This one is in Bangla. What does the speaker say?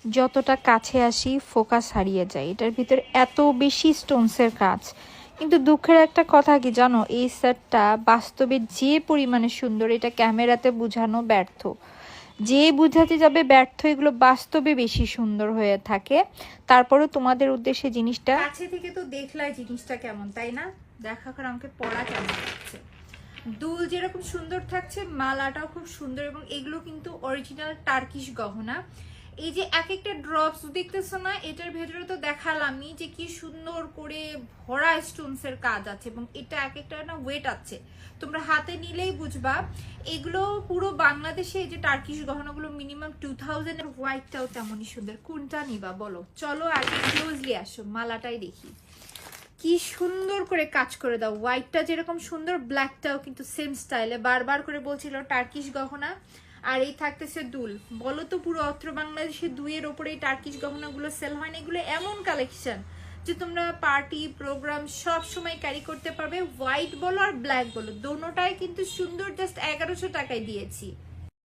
যতটা কাছে আসি ফোকাস হারিয়ে যায়। এটার ভিতরে এত বেশি স্টোনসের কাজ, কিন্তু দুঃখের একটা কথা কি জানো, এই সেটটা বাস্তবে যে পরিমাণে সুন্দর এটা ক্যামেরাতে বোঝানো ব্যর্থ। যে বুঝাতে যাবে ব্যর্থ, এগুলো বাস্তবে বেশি সুন্দর হয়ে থাকে। তারপরেও তোমাদের উদ্দেশ্যে জিনিসটা কাছে থেকে তো দেখলাই জিনিসটা কেমন, তাই না? দেখা করে আমাকে পড়া কেমন লাগছে। দুল যেরকম সুন্দর থাকছে, মালাটাও খুব সুন্দর, এবং এগুলো কিন্তু অরিজিনাল টার্কিশ গহনা। এই যে এক একটা ড্রপস দেখতেছো না, এটার ভেতরে তো দেখালামই যে কি সুন্দর করে ভরা স্টোনসের কাজ আছে, এবং এটা এক একটা না ওয়েট আছে, তোমরা হাতে নিলেই বুঝবা। এগুলো পুরো বাংলাদেশে এই যে টার্কিশ গহনাগুলো মিনিমাম 2000 এর। হোয়াইটটাও তেমনই সুন্দর, কোনটা নিবা বলো? চলো আগে ক্লোজলি আসো, মালাটাই দেখি। কি সুন্দর করে কাজ করে দাও, হোয়াইটটা যেরকম সুন্দর, ব্ল্যাকটাও কিন্তু সেম স্টাইলে। বারবার করে বলছিল টার্কিশ গহনা। আর এই থাকতেছে দুল। বলো তো, পুরো অত্র বাংলাদেশে দুইয়ের ওপরে এই টার্কিশ গহনাগুলো সেল হয় না। এগুলো এমন কালেকশন যে তোমরা পার্টি প্রোগ্রাম সব সময় ক্যারি করতে পারবে। হোয়াইট বলো আর ব্ল্যাক বলো, দোনোটাই কিন্তু সুন্দর। জাস্ট 1100 টাকায় দিয়েছি।